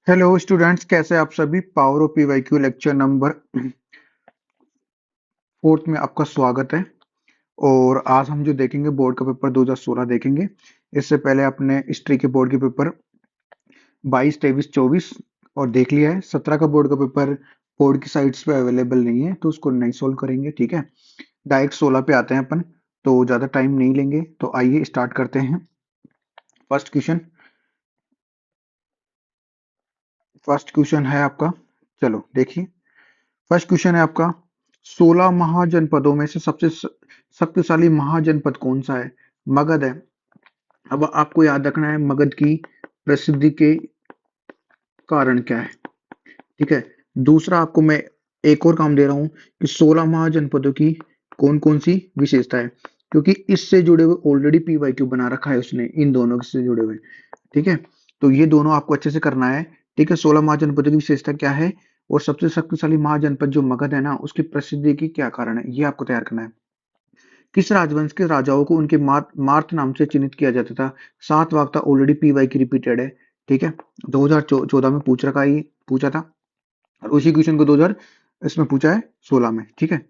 Hello students, कैसे आप सभी। Power of PYQ lecture number 4 में आपका स्वागत है। और आज हम जो देखेंगे बोर्ड का पेपर 2016 देखेंगे। इससे पहले आपने हिस्ट्री के बोर्ड के पेपर 22, 23, 24 और देख लिया है। 17 का बोर्ड का पेपर बोर्ड की साइट्स पे अवेलेबल नहीं है, तो उसको नहीं सोल्व करेंगे। ठीक है, डायरेक्ट 16 पे आते हैं अपन, तो ज़्यादा टाइम नहीं लेंगे। तो आइए स्टार्ट करते हैं। फर्स्ट क्वेश्चन फर्स्ट क्वेश्चन है आपका, चलो देखिए। फर्स्ट क्वेश्चन है आपका, 16 महाजनपदों में से सबसे शक्तिशाली महाजनपद कौन सा है? मगध है। अब आपको याद रखना है मगध की प्रसिद्धि के कारण क्या है। ठीक है, दूसरा आपको मैं एक और काम दे रहा हूं कि 16 महाजनपदों की कौन कौन सी विशेषता है, क्योंकि इससे जुड़े हुए ऑलरेडी पीवाईक्यू बना रखा है उसने, इन दोनों से जुड़े हुए। ठीक है, तो ये दोनों आपको अच्छे से करना है। ठीक है, 16 महाजनपदों की विशेषता क्या है और सबसे शक्तिशाली महाजनपद जो मगध है ना, उसकी प्रसिद्धि की क्या कारण है, ये आपको तैयार करना है। किस राजवंश के राजाओं को उनके मार्त नाम से चिन्हित किया जाता था? 7 वाक्ता ऑलरेडी पीवाई की रिपीटेड है। ठीक है, 2014 में पूछ रखा है, ये पूछा था और उसी क्वेश्चन को 2000 इसमें पूछा है 16 में। ठीक है,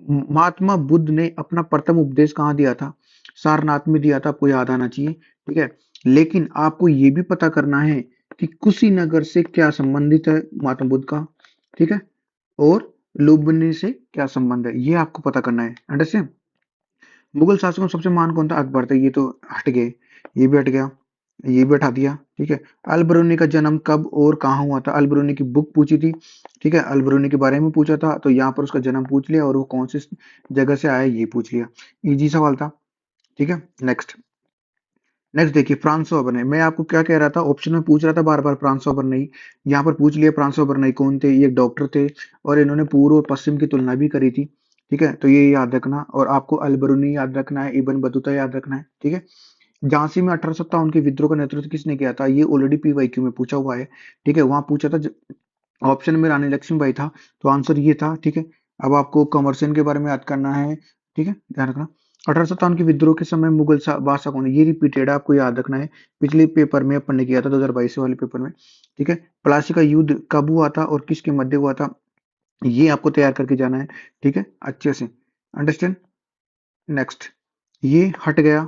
महात्मा बुद्ध ने अपना प्रथम उपदेश कहाँ दिया था? सारनाथ में दिया था, आपको याद आना चाहिए। ठीक है, लेकिन आपको ये भी पता करना है कि कुशीनगर से क्या संबंधित है महात्मा बुद्ध का। ठीक है, और लुम्बिनी से क्या संबंध है, ये आपको पता करना है। अंडरस्टैंड। मुगल शासकों में सबसे महान कौन था? अकबर था। ये तो हट गए, ये भी हट गया, ये भी हटा दिया। ठीक है, अल बरूनी का जन्म कब और कहाँ हुआ था? अल बरूनी की बुक पूछी थी। ठीक है, अल बरूनी के बारे में पूछा था, तो यहाँ पर उसका जन्म पूछ लिया और वो कौन सी जगह से आया ये पूछ लिया। इजी सवाल था। ठीक है, नेक्स्ट नेक्स्ट देखिए, फ्रांसो बर्नय। मैं आपको क्या कह रहा था, ऑप्शन में पूछ रहा था बार बार फ्रांसो बर्नय। यहाँ पर पूछ लिया फ्रांसो बर्नय कौन थे। ये एक डॉक्टर थे और इन्होंने पूर्व और पश्चिम की तुलना भी करी थी। ठीक है, तो ये याद रखना, और आपको अल बरूनी याद रखना है, इब्न बतूता याद रखना है। ठीक है, झांसी में 1857 के विद्रोह का नेतृत्व किसने किया था? ये ऑलरेडी पीवाईक्यू में पूछा हुआ है। ठीक है, वहां पूछा था, ऑप्शन में रानी लक्ष्मीबाई था, तो आंसर ये था। ठीक है, अब आपको कमरसेन के बारे में याद करना है। ठीक है, ध्यान रखना। 1857 के विद्रोह के समय मुगल बादशाह कौन है? ये रिपीटेड है, आपको याद रखना है। पिछले पेपर में अपन ने किया था 2022 वाले पेपर में। ठीक है, प्लासी का युद्ध कब हुआ था और किसके मध्य हुआ था, ये आपको तैयार करके जाना है। ठीक है, अच्छे से अंडरस्टैंड। नेक्स्ट, ये हट गया।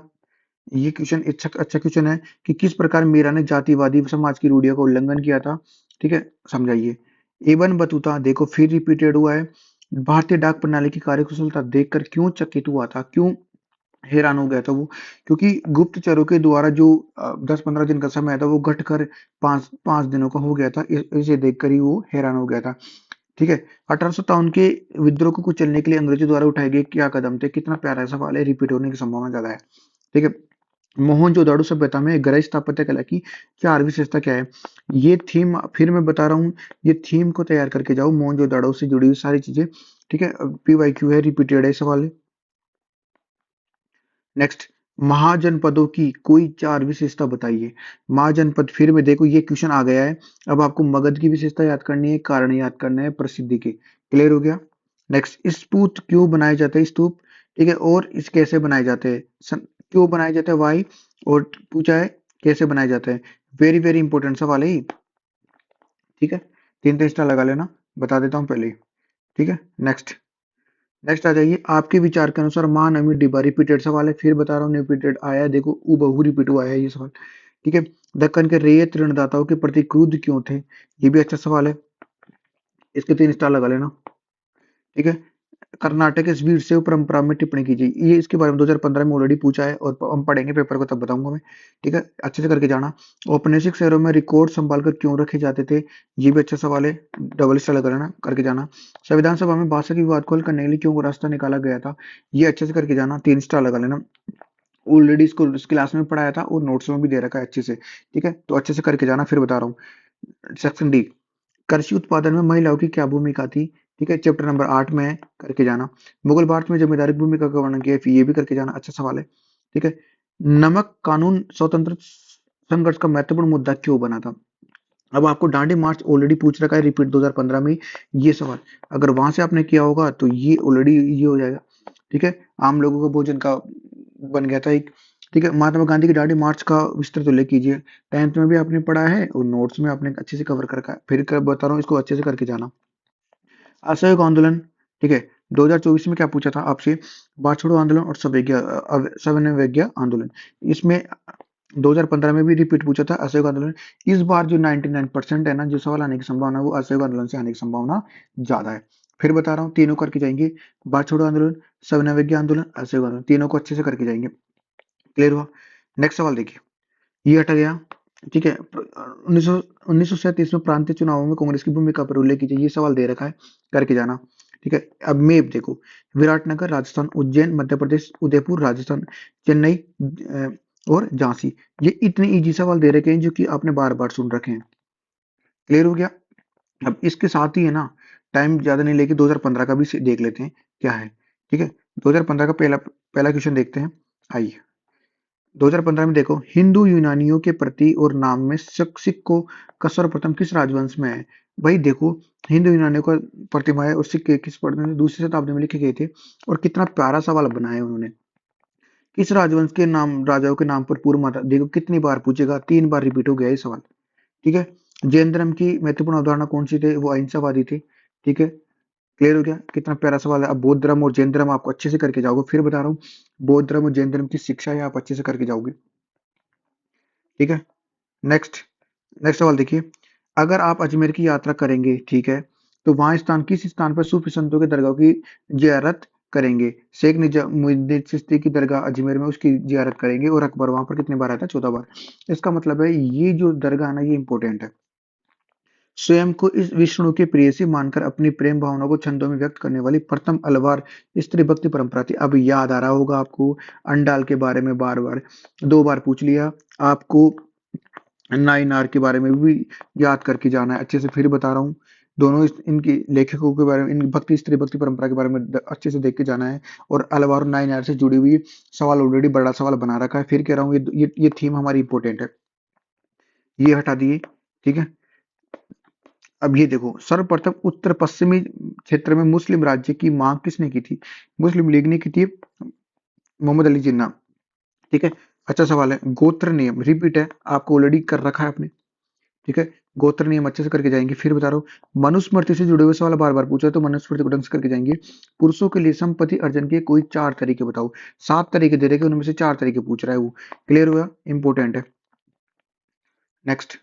ये क्वेश्चन अच्छा अच्छा क्वेश्चन है कि किस प्रकार मीरा ने जातिवादी समाज की रूढ़ियों का उल्लंघन किया था। ठीक है, समझाइए। एवन बतूता देखो फिर रिपीटेड हुआ है। भारतीय डाक प्रणाली की कार्यकुशलता देखकर क्यों चकित हुआ था, क्यों हैरान हो गया था वो? क्योंकि गुप्तचरों के द्वारा जो 10-15 दिन का समय था वो घटकर 5 5 दिनों का हो गया था। इसे देखकर ही वो हैरान हो गया था। ठीक है, 1857 के विद्रोह को कुचलने के लिए अंग्रेजों द्वारा उठाए गए क्या कदम थे? कितना प्यारा सवाल है, रिपीट होने की संभावना ज्यादा है। ठीक है, मोहनजोदाड़ो सभ्यता में गृह स्थापत्य कला की 4 विशेषता क्या है? ये थीम फिर मैं बता रहा हूँ, ये थीम को तैयार करके जाओ, मोहनजोदाड़ो से जुड़ी हुई सारी चीजें। ठीक है, पीवाईक्यू है, रिपीटेड है सवाल है। नेक्स्ट, महाजनपदों की कोई 4 विशेषता बताइए। महाजनपद, फिर में देखो ये क्वेश्चन आ गया है। अब आपको मगध की विशेषता याद करनी है, कारण याद करना है, प्रसिद्धि के। क्लियर हो गया। नेक्स्ट, स्तूप क्यों बनाए जाते हैं? स्तूप, ठीक है, और इस कैसे बनाए जाते हैं? क्यों बनाए जाते हैं, वाई, और पूछा है कैसे बनाए जाते हैं। वेरी वेरी इंपॉर्टेंट सवाल है ये। ठीक है, 3 स्टार लगा लेना, बता देता हूँ पहले ही। ठीक है, नेक्स्ट नेक्स्ट आ जाइए। आपके विचार के अनुसार महानवमी डिब्बा, रिपीटेड सवाल है, फिर बता रहा हूँ, रिपीटेड आया है, देखो हूबहू रिपीट हुआ है ये सवाल। ठीक है, दक्कन के रैयत ऋणदाताओं के प्रति क्रुद्ध क्यों थे? ये भी अच्छा सवाल है, इसके 3 स्टार लगा लेना। ठीक है, कर्नाटक इस वीर शैव परंपरा में टिप्पणी कीजिए। ये इसके बारे में 2015 में ऑलरेडी पूछा है और हम पढ़ेंगे पेपर को तब बताऊंगा मैं। ठीक है, अच्छे से करके जाना। औपनिवेशिक शहरों में रिकॉर्ड संभाल कर क्यों रखे जाते थे? ये भी अच्छा सवाल है, डबल स्टार लगा लेना, करके जाना। संविधान सभा में भाषा की विवाद को हल करने के लिए क्यों रास्ता निकाला गया था? ये अच्छे से करके जाना, 3 स्टार लगा लेना। ऑलरेडी इसको इस क्लास में पढ़ाया था और नोट्स में भी दे रखा है अच्छे से। ठीक है, तो अच्छे से करके जाना, फिर बता रहा हूँ। सेक्शन डी, कृषि उत्पादन में महिलाओं की क्या भूमिका थी? ठीक है, चैप्टर नंबर 8 में है, करके जाना। मुगल भारत में जमींदारी की भूमिका का वर्णन किया है, ये भी करके जाना, अच्छा सवाल है। ठीक है, नमक कानून स्वतंत्र संघर्ष का महत्वपूर्ण मुद्दा क्यों बना था? अब आपको डांडी मार्च ऑलरेडी पूछ रखा है, रिपीट 2015 में ये सवाल, अगर वहां से आपने किया होगा तो ये ऑलरेडी ये हो जाएगा। ठीक है, आम लोगों का भोजन का बन गया था एक। ठीक है, महात्मा गांधी की दांडी मार्च का विस्तृत उल्लेख कीजिए। 10th में भी आपने पढ़ा है और नोट्स में आपने अच्छे से कवर कर रखा है, फिर बता रहा हूँ, इसको अच्छे से करके जाना। असहयोग आंदोलन, ठीक है, 2024 में क्या पूछा था आपसे, बात छोड़ो आंदोलन और सविनय आंदोलन। इसमें 2015 में भी रिपीट पूछा था असहयोग आंदोलन। इस बार जो 99% है ना, जो सवाल आने की संभावना है वो असहयोग आंदोलन से आने की संभावना ज्यादा है। फिर बता रहा हूँ, तीनों करके जाएंगे, बात छोड़ो आंदोलन, सविनय आंदोलन, असहयोग आंदोलन, तीनों को अच्छे से करके जाएंगे। क्लियर हुआ? नेक्स्ट सवाल देखिए, ये हटा गया, ठीक है। 1937 में प्रांतीय चुनावों में कांग्रेस की भूमिका पर उल्लेख कीजिए, ये सवाल दे रखा है, करके जाना। ठीक है, अब मैप देखो, विराटनगर राजस्थान, उज्जैन मध्य प्रदेश, उदयपुर राजस्थान, चेन्नई और झांसी। ये इतने इजी सवाल दे रखे हैं जो कि आपने बार बार सुन रखे हैं। क्लियर हो गया? अब इसके साथ ही है ना, टाइम ज्यादा नहीं लेके 2015 का भी देख लेते हैं क्या है। ठीक है, 2015 का पहला पहला क्वेश्चन देखते हैं, आइए। 2015 में देखो, हिंदू यूनानियों के प्रति और नाम में सिक्कों का सर्वप्रथम किस राजवंश में है? भाई देखो, हिंदू यूनानियों का प्रतिमा है और सिक्के किस पढ़ने दूसरी शताब्दी में लिखे गए थे, और कितना प्यारा सवाल बनाया है उन्होंने। किस राजवंश के नाम, राजाओं के नाम पर पूर्व माता, देखो कितनी बार पूछेगा, 3 बार रिपीट हो गया ये सवाल। ठीक है, जैन धर्म की महत्वपूर्ण अवधारणा कौन सी थे? वो अहिंसावादी थे। ठीक है, क्लियर हो गया? कितना प्यारा सवाल है। अब बौद्ध धर्म और जैन धर्म आपको अच्छे से करके जाओगे, फिर बता रहा हूँ, बौद्ध धर्म और जैन धर्म की शिक्षा है, आप अच्छे से करके जाओगे। ठीक है, नेक्स्ट नेक्स्ट सवाल देखिए, अगर आप अजमेर की यात्रा करेंगे, ठीक है, तो वहां स्थान किस स्थान पर सूफी संतों के दरगाह की जियारत करेंगे? शेख निजामुद्दीन चिश्ती की दरगाह अजमेर में, उसकी जियारत करेंगे। और अकबर वहां पर कितने बार आया था? 14 बार। इसका मतलब है ये जो दरगाह है ना, ये इंपॉर्टेंट है। स्वयं को इस विष्णु के प्रेयसी मानकर अपनी प्रेम भावना को छंदों में व्यक्त करने वाली प्रथम अलवार स्त्री भक्ति परंपरा थी। अब याद आ रहा होगा आपको, अंडाल के बारे में बार बार 2 बार पूछ लिया आपको, नाइनार के बारे में भी याद करके जाना है अच्छे से। फिर बता रहा हूँ, दोनों इनकी लेखकों के बारे में, इन भक्ति स्त्री भक्ति परंपरा के बारे में अच्छे से देख के जाना है। और अलवार और नाइनार से जुड़ी हुई सवाल ऑलरेडी बड़ा सवाल बना रखा है, फिर कह रहा हूँ ये थीम हमारी इंपॉर्टेंट है, ये हटा दिए। ठीक है, अब ये देखो, सर्वप्रथम उत्तर पश्चिमी क्षेत्र में मुस्लिम राज्य की मांग किसने की थी? मुस्लिम लीग ने की थी, मोहम्मद अली जिन्ना। ठीक है, अच्छा सवाल है, गोत्र नियम रिपीट है, आपको ऑलरेडी कर रखा है आपने। ठीक है, गोत्र नियम अच्छे से करके जाएंगे। फिर बता रहा हूँ, मनुस्मृति से जुड़े हुए सवाल बार बार पूछा है, तो मनुस्मृति को ढंग से करके जाएंगे। पुरुषों के लिए संपत्ति अर्जन के कोई 4 तरीके बताओ। 7 तरीके दे रखे, उनमें से 4 तरीके पूछ रहा है वो। क्लियर हुआ? इंपॉर्टेंट है। नेक्स्ट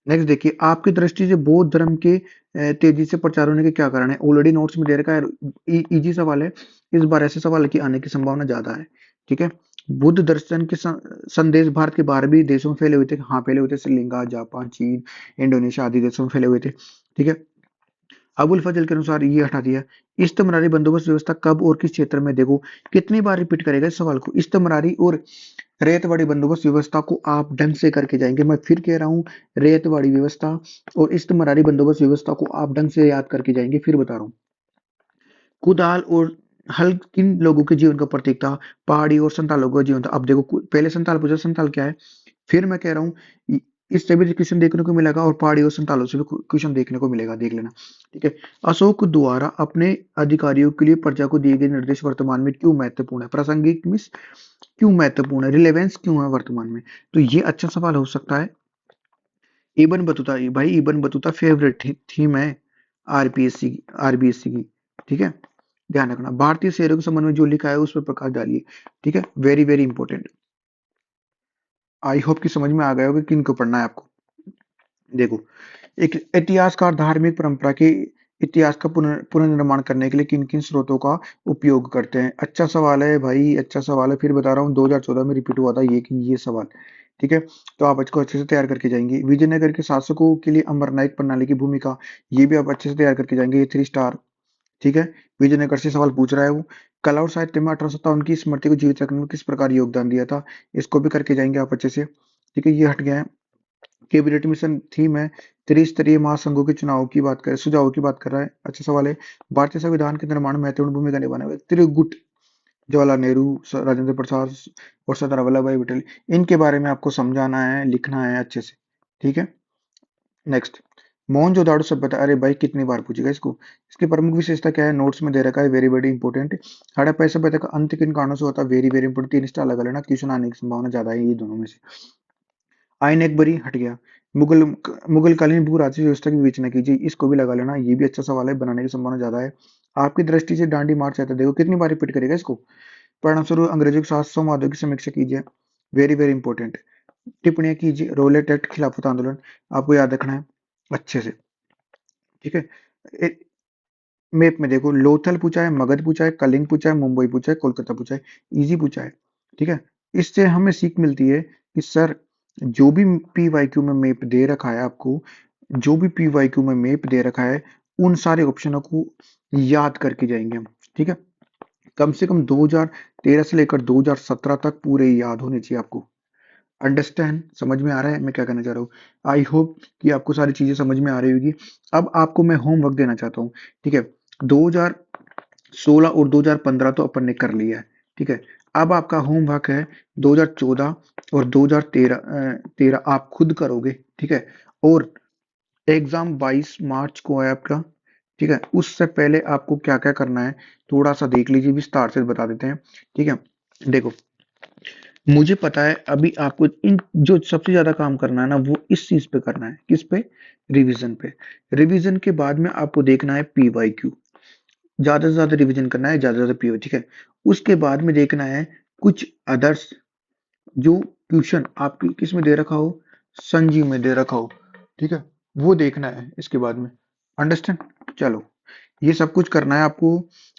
नेक्स्ट देखिए, आपकी दृष्टि से बौद्ध धर्म के तेजी से प्रचार होने के क्या कारण है? ऑलरेडी नोट्स में दे रखा है, इजी सवाल है। इस बार ऐसे सवाल की आने की संभावना ज्यादा है। ठीक है, बुद्ध दर्शन के संदेश भारत के बाहर भी देशों में फैले हुए थे। हाँ, फैले हुए थे, श्रीलंका, जापान, चीन, इंडोनेशिया आदि देशों में फैले हुए थे। ठीक है, अबुल फजल के अनुसार ये हटा दिया। इस्तमरारी बंदोबस्त व्यवस्था कब और किस क्षेत्र में? देखो कितनी बार रिपीट करेगा इस सवाल को। इस्तमरारी और रेतवाड़ी बंदोबस्त व्यवस्था को आप ढंग से करके जाएंगे। मैं फिर कह रहा हूँ, रेतवाड़ी व्यवस्था और इस्तमरारी बंदोबस्त व्यवस्था को आप ढंग से याद करके जाएंगे। फिर बता रहा हूँ, कुदाल और हल किन लोगों के जीवन का प्रतीक था? पहाड़ी और संताल लोगों का जीवन था। अब देखो, पहले संताल पूछा, संताल क्या है? फिर मैं कह रहा हूँ, इससे भी क्वेश्चन देखने को मिलेगा और पहाड़ी और संतालों से भी क्वेश्चन देखने को मिलेगा, देख लेना। ठीक है, अशोक द्वारा अपने अधिकारियों के लिए प्रजा को दिए गए निर्देश वर्तमान में क्यों महत्वपूर्ण है? प्रासंगिक मिस क्यों महत्वपूर्ण है? रिलेवेंस क्यों है वर्तमान में? तो ये अच्छा सवाल हो सकता है। इबन बतूता, भाई इबन बतूता फेवरेट थीम है आरबीएससी की। ठीक है, ध्यान रखना। भारतीय शेयरों के संबंध में जो लिखा है उस पर प्रकाश डालिए। ठीक है, very very important. I hope कि समझ में आ गया होगा किन को पढ़ना है आपको। देखो, एक इतिहासकार धार्मिक परंपरा के इतिहास का पुनर्निर्माण करने के लिए किन किन स्रोतों का उपयोग करते हैं? अच्छा सवाल है भाई, अच्छा सवाल है। फिर बता रहा हूँ, 2014 में रिपीट हुआ था ये सवाल। ठीक है, तो आप इसको अच्छे से तैयार करके जाएंगे। विजयनगर के शासकों के लिए अमरनायक प्रणाली की भूमिका, ये भी आप अच्छे से तैयार करके जाएंगे, ये 3 स्टार। ठीक है, विजयनगर से सवाल पूछ रहा है वो। कला और साहित्य में 1857 की स्मृति को जीवित रखने में किस प्रकार योगदान दिया था? इसको भी करके जाएंगे आप अच्छे से। ठीक है, ये हट गया है। कैबिनेट मिशन थीम है, त्रिस्तरीय महासंघों के चुनाव की बात कर, सुझावों की बात कर रहा है। अच्छा सवाल है, भारतीय संविधान के निर्माण में महत्वपूर्ण भूमिका निभाने वाले त्रिगुट, जवाहरलाल नेहरू, राजेंद्र प्रसाद और सरदार वल्लभ भाई पटेल, इनके बारे में आपको समझाना है, लिखना है अच्छे से। ठीक है, नेक्स्ट मोहनजोदाड़ो सभ्यता, अरे भाई कितनी बार पूछेगा इसको। इसकी प्रमुख विशेषता क्या है, नोट्स में दे रखा है, वेरी वेरी इंपॉर्टेंट। हड़प्पा सभ्यता का अंत किन कारणों से होता है, वेरी वेरी इंपॉर्टेंट, 3 स्टार लगा लेना, क्वेश्चन आने की संभावना ज्यादा है ये दोनों में से। आयन अकबरी हट गया। मुगल मुगल कालीन भू राज्य व्यवस्था की विवेचना कीजिए, इसको भी लगा लेना, ये भी अच्छा सवाल है, बनाने की संभावना ज्यादा है। आपकी दृष्टि से डांडी मार्च आता है, देखो कितनी बार रिपीट करेगा इसको। परिणाम स्वरूप अंग्रेजों के साथ संवादों की समीक्षा कीजिए, वेरी वेरी इंपॉर्टेंट। टिप्पणियां कीजिए, रोलेट एक्ट, खिलाफत आंदोलन, आपको याद रखना है अच्छे से, ठीक है। मैप में देखो, लोथल पूछा है, मगध पूछा है, कलिंग पूछा है, मुंबई पूछा है, कोलकाता पूछा है, इजी पूछा है, ठीक है। इससे हमें सीख मिलती है कि सर जो भी पी वाई क्यू में मैप दे रखा है आपको, जो भी पी वाई क्यू में मैप दे रखा है, उन सारे ऑप्शनों को याद करके जाएंगे हम, ठीक है। कम से कम 2013 से लेकर 2017 तक पूरे याद होने चाहिए आपको। अंडरस्टैंड, समझ में आ रहा है मैं क्या कहना चाह रहा हूँ। आई होप कि आपको सारी चीजें समझ में आ रही होगी। अब आपको मैं होमवर्क देना चाहता हूँ, ठीक है। 2016 और 2015 तो अपन ने कर लिया है, ठीक है। अब आपका होमवर्क है 2014 और 2013 आप खुद करोगे, ठीक है। और एग्जाम 22 मार्च को है आपका, ठीक है। उससे पहले आपको क्या क्या करना है थोड़ा सा देख लीजिए, विस्तार से बता देते हैं, ठीक है। देखो, मुझे पता है अभी आपको इन जो सबसे ज्यादा काम करना है ना, वो इस चीज पे करना है, किस पे, रिवीजन पे। रिवीजन के बाद में आपको देखना है पी वाई क्यू, ज्यादा से ज्यादा रिवीजन करना है, ज्यादा से ज्यादा पीओ, ठीक है। उसके बाद में देखना है कुछ अदर्स, जो क्वेश्चन आपकी किस में दे रखा हो, संजीव में दे रखा हो, ठीक है, वो देखना है इसके बाद में। अंडरस्टैंड, चलो, ये सब कुछ करना है आपको।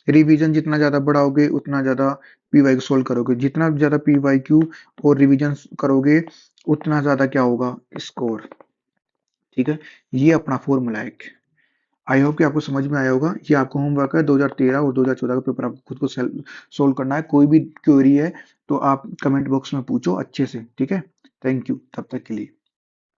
रिवीजन जितना ज्यादा बढ़ाओगे उतना ज्यादा पीवाई सोल्व करोगे, जितना ज्यादा पीवाई क्यू और रिवीजन करोगे उतना ज्यादा क्या होगा, स्कोर, ठीक है। ये अपना फॉर्मूला है। आई होप कि आपको समझ में आया होगा। ये आपको होमवर्क है, 2013 और 2014 का पेपर आपको खुद को सोल्व करना है। कोई भी क्वेरी है तो आप कमेंट बॉक्स में पूछो अच्छे से, ठीक है। थैंक यू तब तक के लिए।